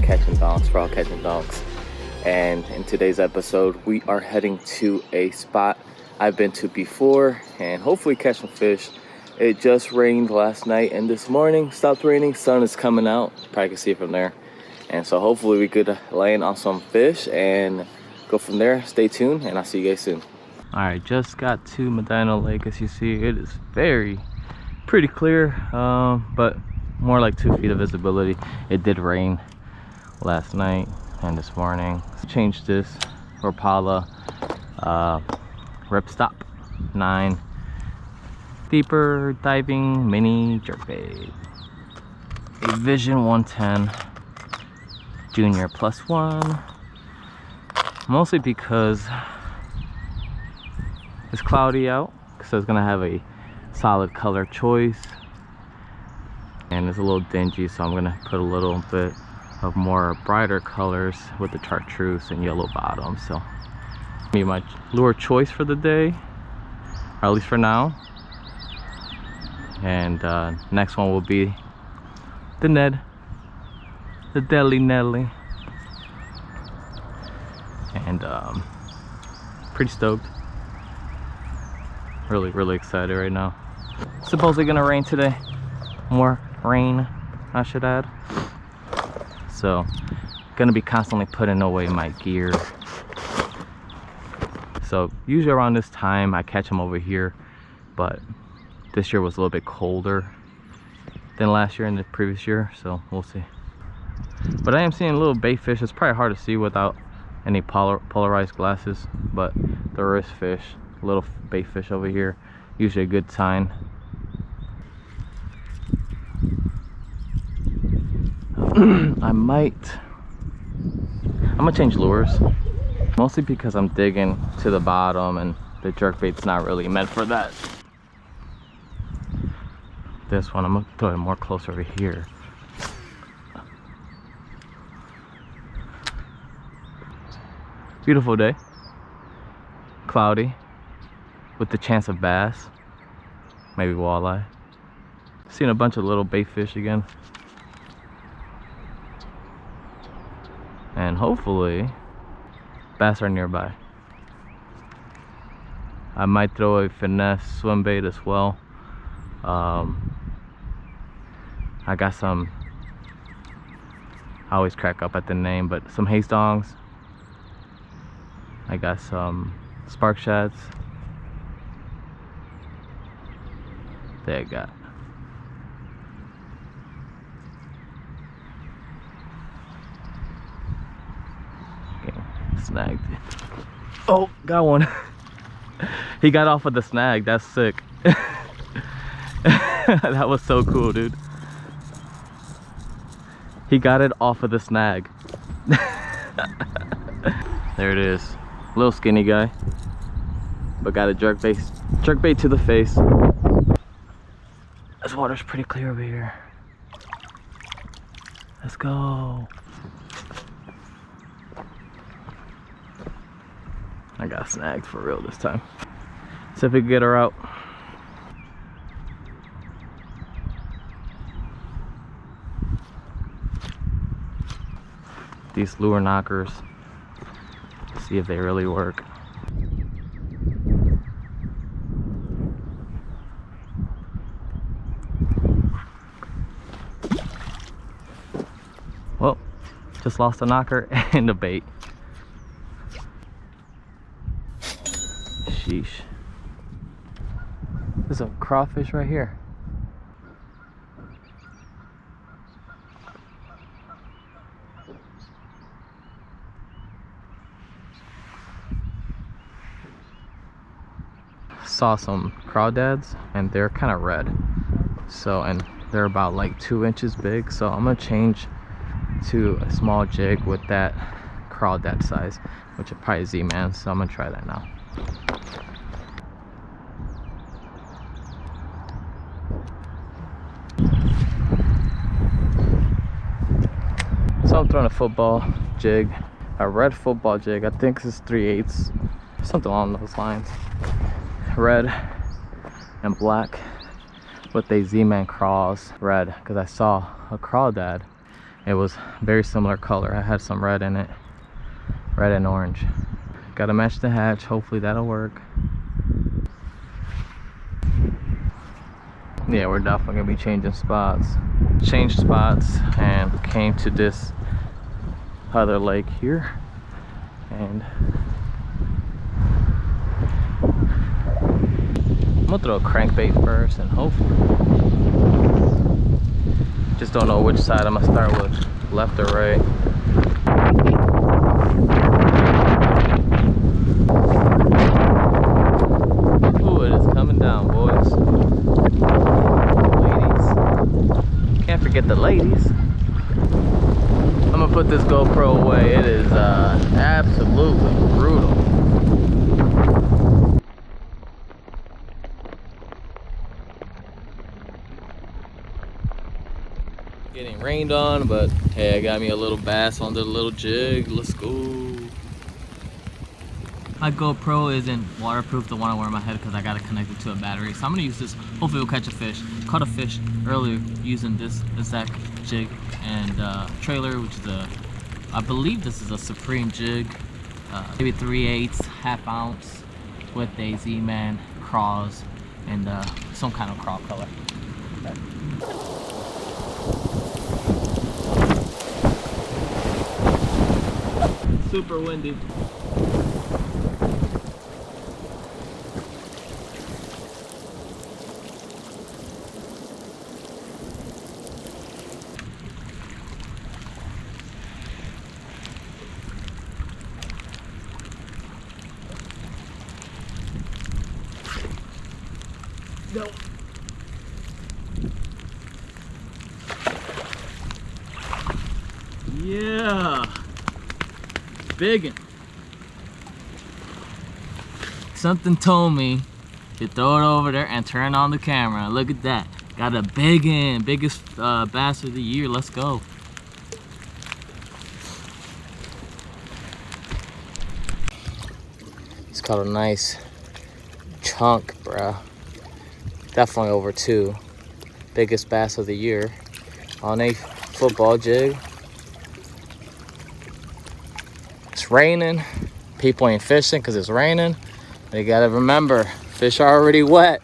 catching donks for all catching donks. And in today's episode, we are heading to a spot I've been to before and hopefully catch some fish. It just rained last night and this morning stopped raining. Sun is coming out. Probably can see it from there. And so hopefully we could land on some fish and go from there. Stay tuned and I'll see you guys soon. All right, just got to Medina Lake. As you see, it is pretty clear, but more like 2 feet of visibility. It did rain last night and this morning. Changed this Rapala Ripstop 9 deeper diving mini jerkbait, a Vision 110 Junior +1, mostly because it's cloudy out, so it's gonna have a solid color choice, and it's a little dingy, so I'm gonna put a little bit of more brighter colors with the chartreuse and yellow bottom. So be my lure choice for the day, or at least for now. And next one will be the Ned, the Deli Nelly, and pretty stoked. Really excited right now. Supposedly gonna rain today. More rain, I should add. So gonna be constantly putting away my gear. So usually around this time I catch them over here, but this year was a little bit colder than last year and the previous year, so we'll see. But I am seeing little bait fish. It's probably hard to see without any polarized glasses, but there is fish, little bait fish over here, usually a good sign. I'm gonna change lures, mostly because I'm digging to the bottom and the jerkbait's not really meant for that. This one I'm gonna throw it more close over here. Beautiful day, cloudy, with the chance of bass, maybe walleye. Seeing a bunch of little bait fish again, and hopefully bass are nearby. I might throw a finesse swim bait as well. I got some, I always crack up at the name, but some haze dongs. I got some spark shads. There you go. Okay, snagged. Oh, got one. He got off of the snag. That's sick. That was so cool, dude. He got it off of the snag. There it is. Little skinny guy, but got a jerkbait to the face. This water's pretty clear over here. Let's go. I got snagged for real this time. See if we can get her out. These lure knockers, see if they really work. Well, just lost a knocker and a bait. Sheesh. There's a crawfish right here. Saw some crawdads and they're kind of red, so, and they're about like 2 inches big, so I'm gonna change to a small jig with that crawdad size, which is probably Z-Man, so I'm gonna try that now. So I'm throwing a football jig, a red football jig. I think this is 3/8, something along those lines. Red and black with a Z-Man craws red, because I saw a crawdad It was very similar color. I had some red in it, red and orange. Gotta match the hatch. Hopefully that'll work. Yeah, we're definitely gonna be changing spots. Changed spots and came to this other lake here. And I'm gonna throw a crankbait first and hopefully. Just don't know which side I'm gonna start with, left or right. Ooh, it is coming down, boys. Ladies. Can't forget the ladies. I'm gonna put this GoPro away. It is absolutely brutal. Getting rained on, but hey, I got me a little bass on the little jig. Let's go. My GoPro isn't waterproof, the one I wear on my head, because I got it connected to a battery. So I'm gonna use this. Hopefully we'll catch a fish. Caught a fish earlier using this exact jig and trailer, which is I believe this is a Supreme jig, maybe 3/8, half ounce, with a Z-Man craws and some kind of craw color. Okay. Super windy. Go. Yeah. Biggin'. Something told me to throw it over there and turn on the camera. Look at that. Got a biggin', biggest bass of the year. Let's go. It's caught a nice chunk, bruh. Definitely over 2. Biggest bass of the year on a football jig. It's raining. People ain't fishing because it's raining. But you gotta remember, fish are already wet.